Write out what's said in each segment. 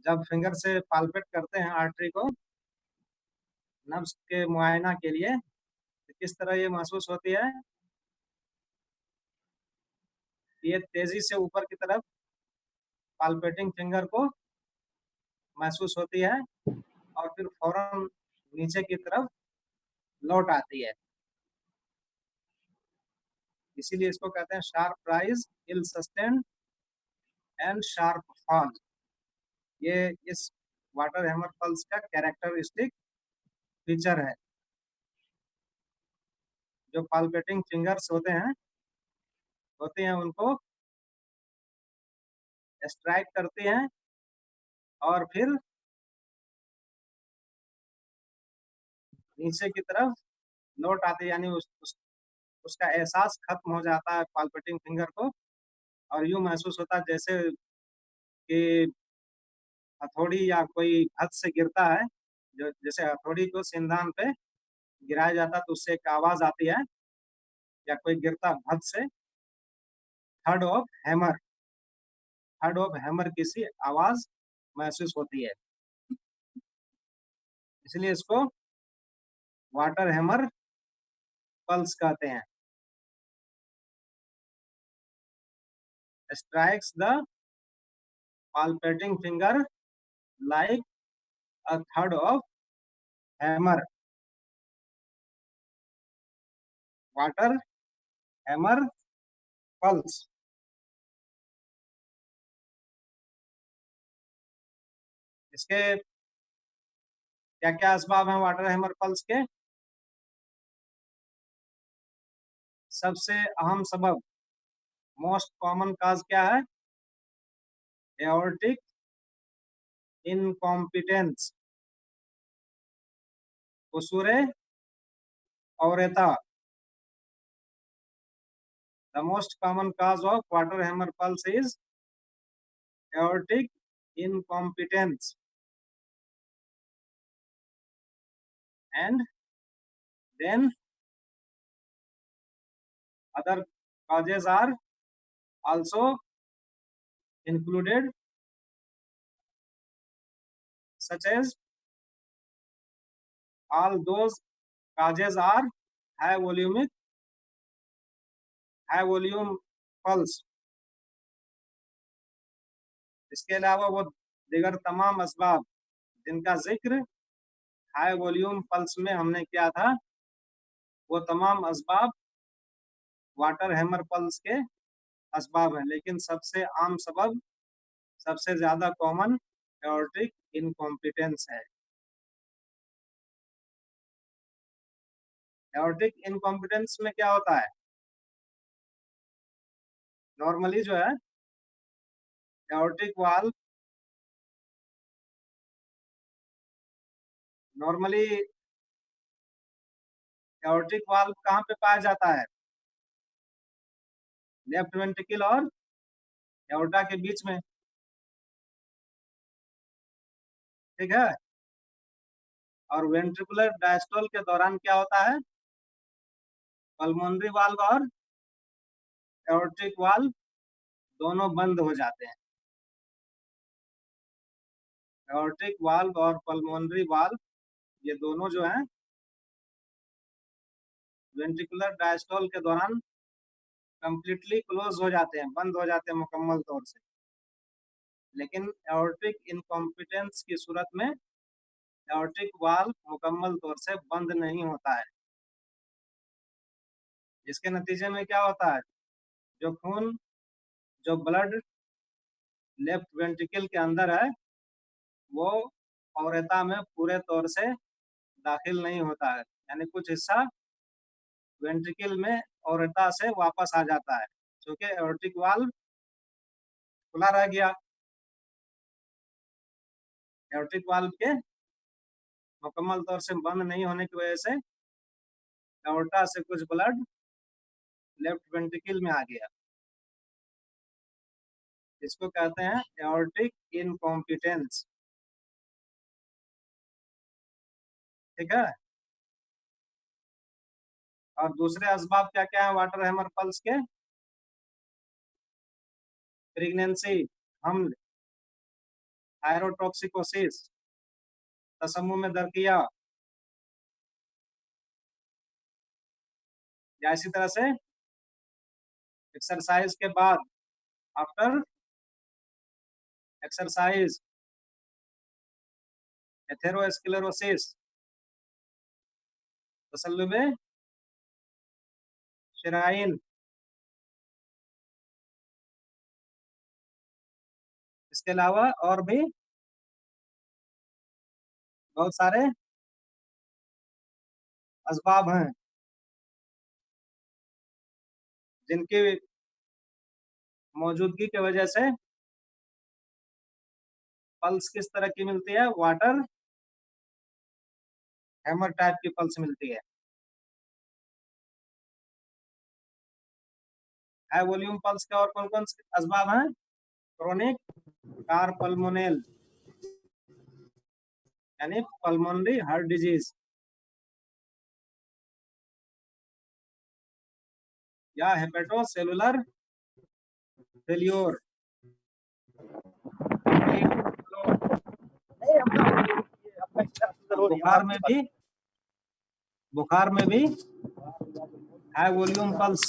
जब फिंगर से पाल्पेट करते हैं आर्टरी को नब्ज के मुआयना के लिए, तो किस तरह ये महसूस होती है? ये तेजी से ऊपर की तरफ पाल्पेटिंग फिंगर को महसूस होती है और फिर फौरन नीचे की तरफ लौट आती है। इसीलिए इसको कहते हैं sharp rise, ill sustained and sharp fall. ये इस वाटर हैमर पल्स का कैरेक्टरिस्टिक फीचर है। जो पाल्पेटिंग फिंगर्स होते हैं उनको स्ट्राइक करती हैं और फिर नीचे की तरफ लौट आती है, यानी उसका एहसास खत्म हो जाता है पाल्पेटिंग फिंगर को, और यूं महसूस होता है जैसे कि हथौड़ी या कोई हद से गिरता है। जो जैसे हथौड़ी को सिंधान पे गिराया जाता है तो उससे एक आवाज आती है, या कोई गिरता हद से थर्ड ऑफ हैमर की सी आवाज महसूस होती है। इसलिए इसको वाटर हैमर पल्स कहते हैं। Strikes the palpating finger like a third of hammer, water hammer pulse। इसके क्या क्या असबाब हैं वाटर हैमर पल्स के? सबसे अहम सबब, मोस्ट कॉमन काज क्या है? एओर्टिक इनकॉम्पिटेंस, कुसूरे aorta. The most common cause of water hammer pulse is aortic incompetence, and then other causes are also included, such as all those causes are high volume pulse। इसके अलावा वो दिगर तमाम असबाब जिनका जिक्र हाई वॉल्यूम पल्स में हमने किया था, वो तमाम असबाब वाटर हैमर पल्स के असबाब हैं, लेकिन सबसे आम सबब, सबसे ज्यादा कॉमन एओर्टिक इनकॉम्पिटेंस है। एओर्टिक इनकॉम्पिटेंस में क्या होता है? नॉर्मली जो है aortic valve normally aortic valve कहाँ पे पाया जाता है? लेफ्ट वेंट्रिकल और एओर्टा के बीच में, ठीक है। और वेंट्रिकुलर डायस्टोल के दौरान क्या होता है? पल्मोनरी वाल्व और एओर्टिक वाल्व दोनों बंद हो जाते हैं। एओर्टिक वाल्व और पल्मोनरी वाल्व ये दोनों जो हैं वेंट्रिकुलर डायस्टोल के दौरान कंप्लीटली क्लोज हो जाते हैं, बंद हो जाते हैं मुकम्मल तौर से। लेकिन एओर्टिक इनकॉम्पिटेंस की सूरत में एओर्टिक वाल्व मुकम्मल तौर से बंद नहीं होता है, जिसके नतीजे में क्या होता है? जो खून, जो ब्लड लेफ्ट वेंट्रिकल के अंदर है, वो औरेता में पूरे तौर से दाखिल नहीं होता है, यानी कुछ हिस्सा वेंट्रिकल में औरेता से वापस आ जाता है, क्योंकि एओर्टिक वाल्व खुला रह गया। एओर्टिक वाल्व के मुकम्मल तौर से बंद नहीं होने की वजह से एओर्टा से कुछ ब्लड लेफ्ट वेंट्रिकल में आ गया। इसको कहते हैं एओर्टिक इनकॉम्पिटेंस, ठीक है। और दूसरे असबाब क्या क्या है वाटर हैमर पल्स के? प्रेगनेंसी, हमल, थायरोटॉक्सिकोसिस, तसम्मुम में दर्द किया, या इसी तरह से एक्सरसाइज के बाद, आफ्टर एक्सरसाइज, एथेरोस्क्लेरोसिस, तसल्लुब शराइन। इसके अलावा और भी बहुत सारे असबाब हैं जिनकी मौजूदगी की वजह से पल्स किस तरह की मिलती है, वाटर हैमर टाइप की पल्स मिलती है। हाई वॉल्यूम पल्स के और कौन कौन से असबाब हैं? क्रोनिक कारपल्मोनेल यानी पल्मोनरी हार्ट डिजीज, या हेपेटोसेलुलर फेल्योर, बुखार में भी हाई वॉल्यूम पल्स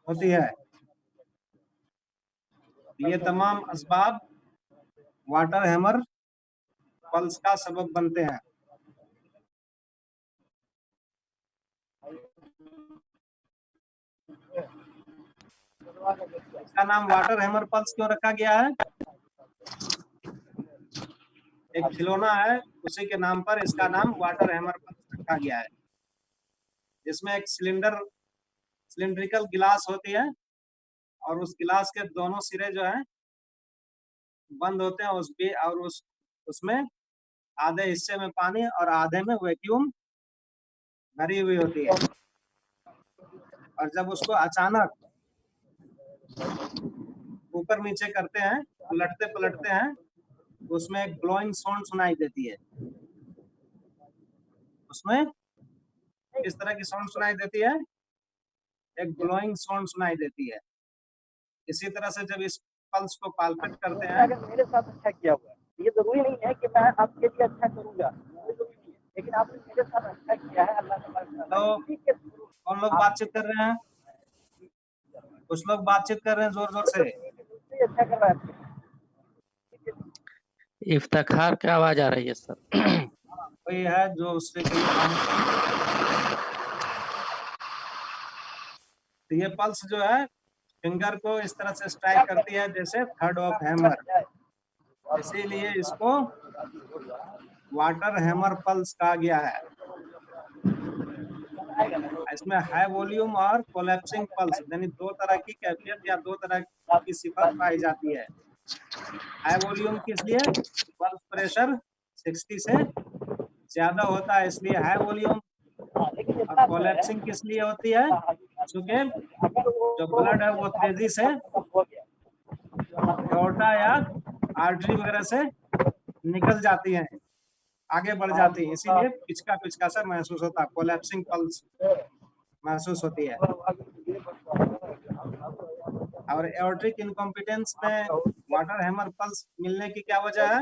होती है। ये तमाम असबाब वाटर हैमर पल्स का सबब बनते हैं। इसका नाम वाटर हैमर पल्स क्यों रखा गया है? एक खिलौना है, उसी के नाम पर इसका नाम वाटर हैमर पल्स रखा गया है। जिसमें एक सिलिंड्रिकल गिलास होती है और उस गिलास के दोनों सिरे जो है बंद होते हैं, उसमें आधे हिस्से में पानी और आधे में वैक्यूम भरी हुई होती है। और जब उसको अचानक ऊपर नीचे करते हैं, पलटते पलटते हैं, तो उसमें एक ब्लोइंग साउंड सुनाई देती है। उसमें किस तरह की साउंड सुनाई देती है? एक ब्लोइंग साउंड सुनाई देती है। इसी तरह से जब इस पल्स को पाल्पेट करते हैं, अगर मेरे साथ अच्छा किया हुआ है, ये जरूरी नहीं है कि मैं आपके लिए अच्छा करूंगा, लेकिन आपने मेरे साथ अच्छा किया है, अल्लाह तो कौन लोग बातचीत कर रहे हैं? कुछ लोग बातचीत कर रहे हैं जोर जोर से। अच्छा कर रहा है। इफ्तिखार की आवाज आ रही है सर। कोई है जो उससे के लिए काम। तो ये पल्स जो है फिंगर को इस तरह से स्ट्राइक करती है जैसे थर्ड ऑफ हैमर, इसीलिए इसको वाटर हैमर पल्स कहा गया है। इसमें हाई वॉल्यूम और कोलैप्सिंग पल्स यानी दो तरह की कैफियत या दो तरह की सिफत पाई जाती है। हाई वॉल्यूम किस लिए? पल्स प्रेशर 60 से ज्यादा होता है, इसलिए हाई वॉल्यूम। और कोलैप्सिंग किस लिए होती है? क्योंकि जो ब्लड है वो तेजी से एओर्टा या आर्टरी वगैरह से निकल जाती है, आगे बढ़ जाती है, इसीलिए पिचका पिचका सा महसूस होता है, कोलैप्सिंग पल्स महसूस होती है। और एओर्टिक इनकॉम्पिटेंस में वाटर हैमर पल्स मिलने की क्या वजह है?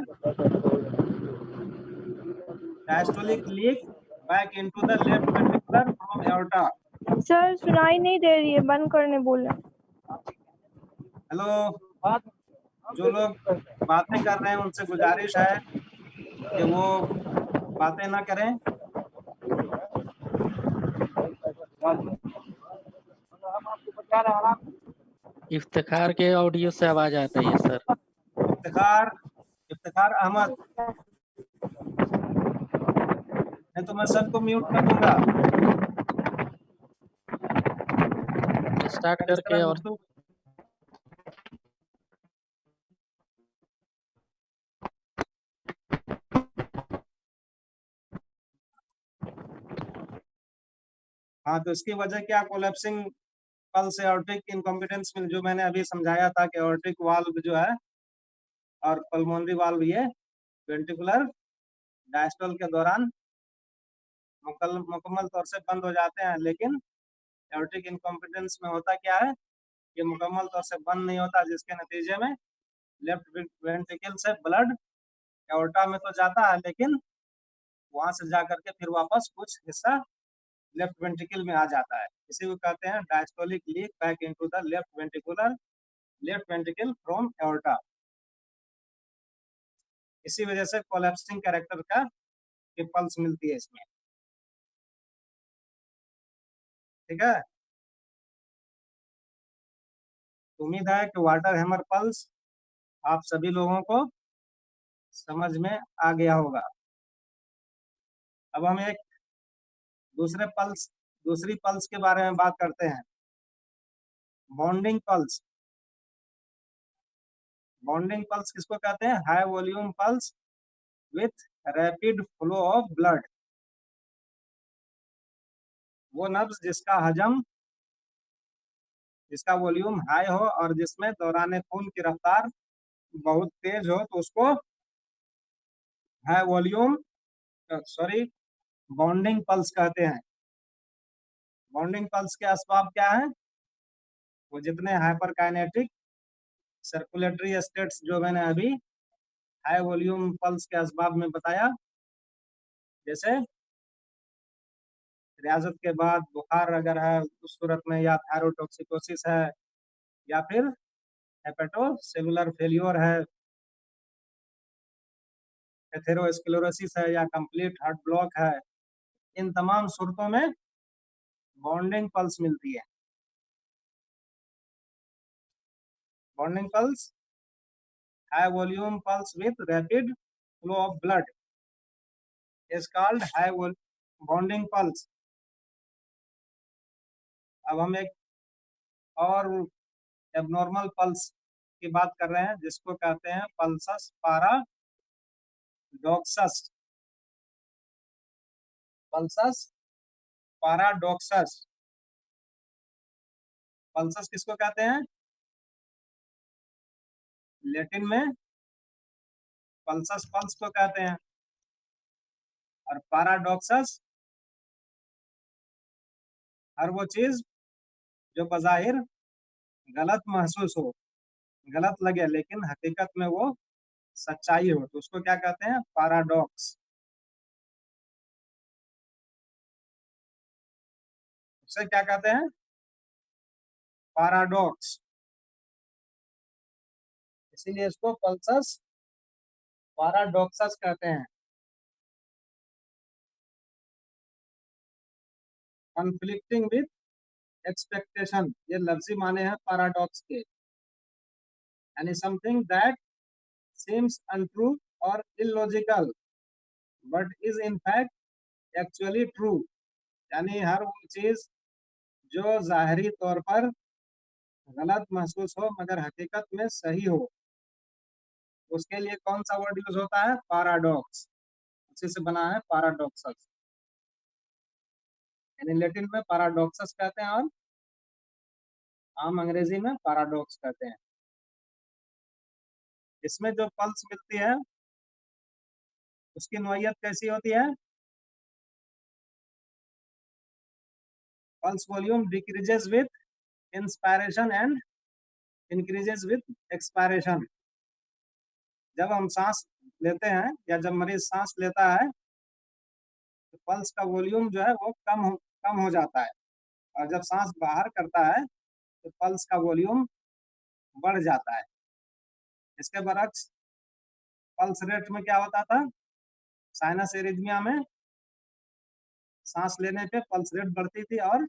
Diastolic leak back into the left ventricular from aorta. Sir सुनाई नहीं दे रही है, बंद करने बोले। हेलो, जो लोग बातें कर रहे हैं उनसे गुजारिश है कि वो बातें ना करें। इफ्तिखार के ऑडियो से आवाज आ रही है सर। इफ्तिखार अहमद, नहीं तो मैं सबको म्यूट कर दूंगा। स्टार्ट करके और हाँ, तो इसकी वजह क्या? कोलैप्सिंग पल्स एओर्टिक इनकॉम्पिटेंस में जो मैंने अभी समझाया था कि एओर्टिक वाल्व जो है और पल्मोनरी वाल्व ये वेंट्रिकुलर डायस्टोल के दौरान मुकम्मल तौर से बंद हो जाते हैं, लेकिन एओर्टिक इनकॉम्पिटेंस में होता क्या है, ये मुकम्मल तौर से बंद नहीं होता, जिसके नतीजे में लेफ्ट वेंट्रिकल से ब्लड एओर्टा में तो जाता है, लेकिन वहां से जाकर के फिर वापस कुछ हिस्सा लेफ्ट वेंट्रिकल में आ जाता है। इसी को कहते हैं diastolic leak back into the left ventricle from aorta. इसी वजह से कोलैप्सिंग कैरेक्टर का की पल्स मिलती है इसमें। ठीक है, उम्मीद है कि वाटर हैमर पल्स आप सभी लोगों को समझ में आ गया होगा। अब हम एक दूसरी पल्स के बारे में बात करते हैं, बॉन्डिंग पल्स। बॉन्डिंग पल्स किसको कहते हैं? High volume pulse with rapid flow of blood. वो नब्ज जिसका वॉल्यूम हाई हो और जिसमें दौरान खून की रफ्तार बहुत तेज हो, तो उसको हाई वॉल्यूम बॉन्डिंग पल्स कहते हैं। बॉन्डिंग पल्स के असबाब क्या है? वो जितने हाइपरकाइनेटिक सर्कुलेटरी स्टेट्स जो मैंने अभी हाई वॉल्यूम पल्स के असबाब में बताया, जैसे रियाजत के बाद बुखार अगर है उस सूरत में, या थायरोटॉक्सिकोसिस है, या फिर हेपेटोसेलुलर फेल्योर है, एथेरोस्क्लेरोसिस है, या कंप्लीट हार्ट ब्लॉक है, इन तमाम सूरतों में बॉन्डिंग पल्स मिलती है। Bonding pulse, high volume pulse with rapid flow of blood is called high bonding pulse. अब हम एक और एबनॉर्मल पल्स की बात कर रहे हैं, जिसको कहते हैं पल्सस पैराडॉक्सस। पल्सस पैराडॉक्सस। पल्सस किसको कहते हैं? लैटिन में पल्सस पल्स को कहते हैं, और पैराडॉक्सस हर वो चीज जो बज़ाहिर गलत महसूस हो, गलत लगे, लेकिन हकीकत में वो सच्चाई हो, तो उसको क्या कहते हैं? पैराडॉक्स। उसे क्या कहते हैं? पैराडॉक्स। इसीलिए इसको पल्सस पैराडॉक्सस कहते हैं। कॉन्फ्लिक्टिंग विथ एक्सपेक्टेशन, ये लफ्जी माने हैं पैराडॉक्स के, यानी समथिंग दैट सीम्स अनट्रू और illogical but is in fact actually true. यानी हर वो चीज जो जाहिरी तौर पर गलत महसूस हो मगर हकीकत में सही हो, उसके लिए कौन सा वर्ड यूज होता है? पैराडॉक्स। उसी से बना है पैराडॉक्सस, यानी लैटिन में पैराडॉक्सस कहते हैं और आम अंग्रेजी में पैराडॉक्स कहते हैं। इसमें जो पल्स मिलती है उसकी नोयत कैसी होती है? Pulse volume decreases with inspiration and increases with expiration. जब हम सांस लेते हैं या जब मरीज सांस लेता है तो पल्स का वॉल्यूम जो है वो कम हो जाता है, और जब सांस बाहर करता है तो पल्स का वॉल्यूम बढ़ जाता है। इसके बरक्स पल्स रेट में क्या होता था? साइनस एरिथमिया में सांस लेने पे पल्स रेट बढ़ती थी और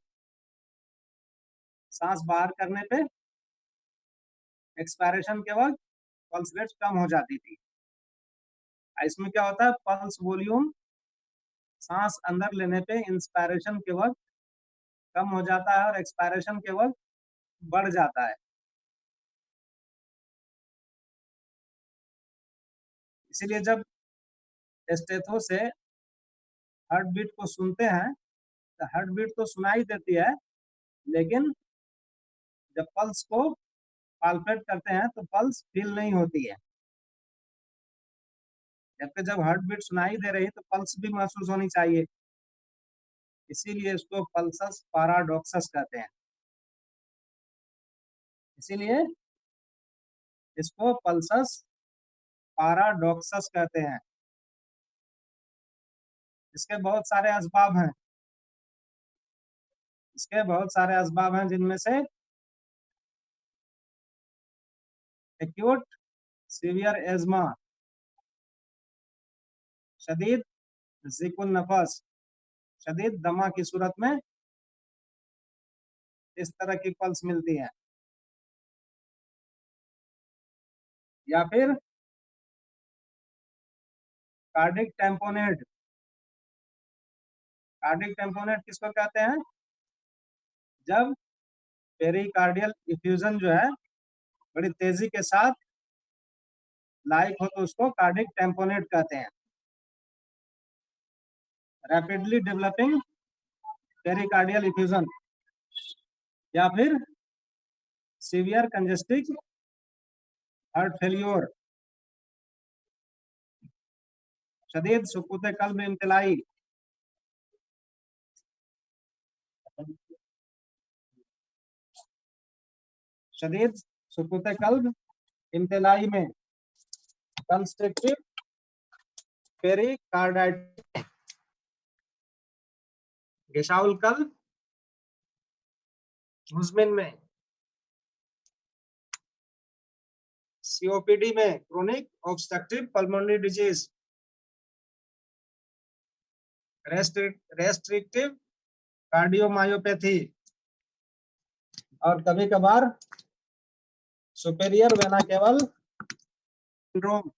सांस बाहर करने पे एक्सपायरेशन के वक्त पल्स रेट कम हो जाती थी। इसमें क्या होता है? पल्स वॉल्यूम सांस अंदर लेने पे इंस्पायरेशन के वक्त कम हो जाता है और एक्सपायरेशन के वक्त बढ़ जाता है। इसीलिए जब स्टेथो से हार्ट बीट को सुनते हैं तो हार्ट बीट तो सुनाई देती है, लेकिन जब पल्स को पाल्पेट करते हैं तो पल्स फील नहीं होती है। जबकि जब हार्ट बीट सुनाई दे रही तो पल्स भी महसूस होनी चाहिए। इसीलिए इसको पल्सस पैराडॉक्सस कहते हैं। इसीलिए इसको पल्सस पैराडॉक्सस कहते हैं। इसके बहुत सारे असबाब हैं, जिनमें से एक्यूट सीवियर एज्मा, शदीद ज़िकुन नफस, शदीद दमा की सूरत में इस तरह की पल्स मिलती है, या फिर कार्डिक टेम्पोनेट। कार्डिक टेम्पोनेट किसको कहते हैं? जब पेरिकार्डियल इफ्यूजन जो है बड़ी तेजी के साथ लाइक हो तो उसको कार्डिक टेम्पोनेट कहते हैं। रैपिडली डेवलपिंग पेरिकार्डियल इफ्यूजन, या फिर सीवियर कंजेस्टिव हार्ट फेल्योर, शदीद सुकूत कल्ब इम्तिलाई, शदीद सुकूत कल्ब इम्तिलाई में कंस्ट्रिक्टिव पेरिकार्डाइटिस, गिशाउल कल्ब मुज़मिन में, सीओपीडी में chronic obstructive pulmonary disease, restrictive cardiomyopathy, और कभी कभार सुपेरियर वेना केवल सिंड्रोम।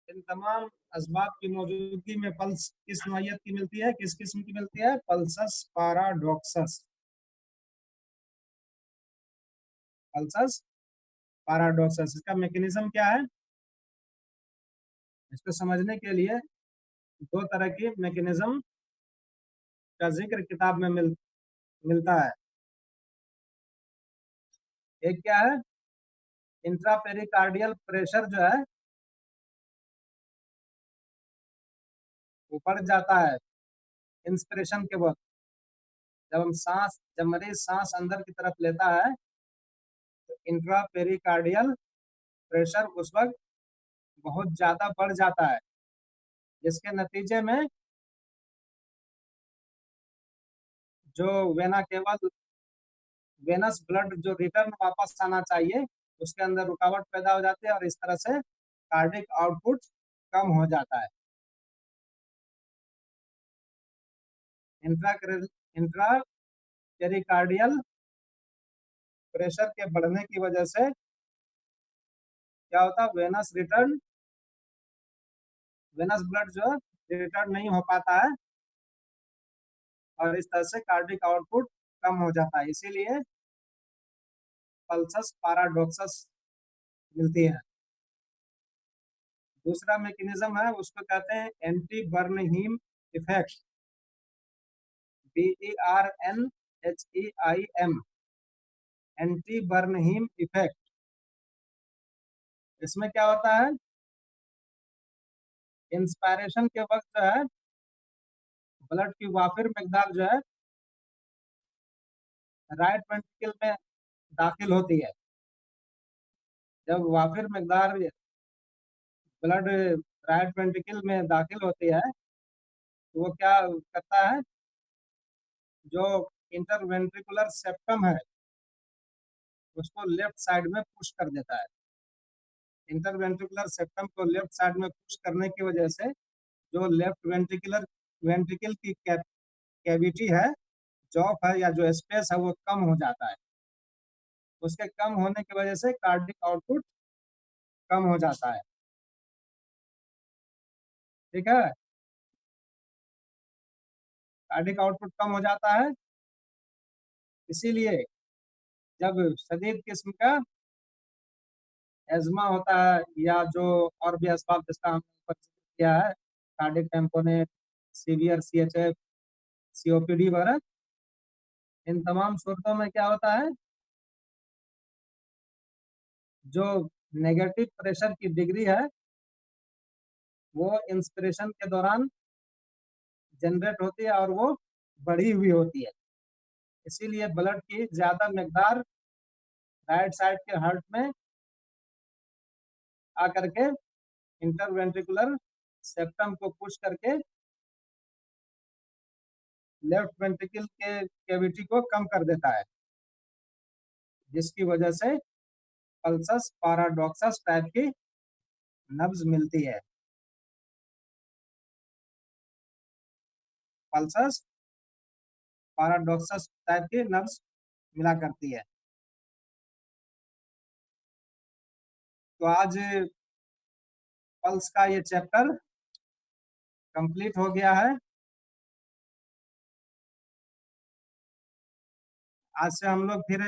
इन तमाम असबाब की मौजूदगी में पल्स किस नौइयत की मिलती है, किस किस्म की मिलती है? पल्सस पैराडॉक्सस। पल्सस पैराडॉक्सस, इसका मैकेनिज्म क्या है? इसको समझने के लिए दो तरह की मैकेनिज्म का जिक्र किताब में मिलता है। एक क्या है? इंट्रापेरिकार्डियल प्रेशर जो है वो बढ़ जाता है इंस्पिरेशन के वक्त। जब मरीज सांस अंदर की तरफ लेता है तो इंट्रापेरिकार्डियल प्रेशर उस वक्त बहुत ज्यादा बढ़ जाता है, जिसके नतीजे में जो वेना केवल वेनस ब्लड जो रिटर्न वापस आना चाहिए उसके अंदर रुकावट पैदा हो जाती है, और इस तरह से कार्डिक आउटपुट कम हो जाता है। इंट्रा पेरिकार्डियल प्रेशर के बढ़ने की वजह से क्या होता है? वेनस ब्लड जो रिटर्न नहीं हो पाता है, और इस तरह से कार्डिक आउटपुट कम हो जाता है। इसीलिए पल्सस पैराडॉक्सस मिलती है। दूसरा मैकेनिज्म है, उसको कहते हैं anti Bernheim effect, BERNHEIM, anti Bernheim effect. इसमें क्या होता है? इंस्पायरेशन के वक्त जो है ब्लड की वाफिर मिकदार जो है राइट वेंट्रिकल में दाखिल होती है। जब वाफिर मिकदार ब्लड राइट वेंट्रिकल में दाखिल होती है तो वो क्या करता है? जो इंटरवेंट्रिकुलर सेप्टम है उसको लेफ्ट साइड में पुश कर देता है। इंटरवेंट्रिकुलर सेप्टम को लेफ्ट साइड में पुश करने की वजह से जो लेफ्ट वेंट्रिकल की कैविटी है, जॉफ है, या जो स्पेस है वो कम हो जाता है। उसके कम होने की वजह से कार्डिक आउटपुट कम हो जाता है। ठीक है, कार्डिक आउटपुट कम हो जाता है। इसीलिए जब शदीद किस्म का एज्मा होता है, या जो और भी असबाब जिसका हमने किया है, cardiac tamponade, severe CHF, COPD वगैरह, इन तमाम सूरतों में क्या होता है? जो नेगेटिव प्रेशर की डिग्री है वो इंस्पिरेशन के दौरान जनरेट होती है और वो बढ़ी हुई होती है। इसीलिए ब्लड की ज्यादा मकदार राइट साइड के हार्ट में आकर के इंटरवेंट्रिकुलर सेप्टम को पुश करके लेफ्ट वेंट्रिकल के कैविटी को कम कर देता है, जिसकी वजह से पल्सस पैराडॉक्सस टाइप की नब्ज मिलती है। पल्सस पैराडॉक्सस टाइप की नब्ज मिला करती है। तो आज पल्स का ये चैप्टर कंप्लीट हो गया है। आज से हम लोग फिर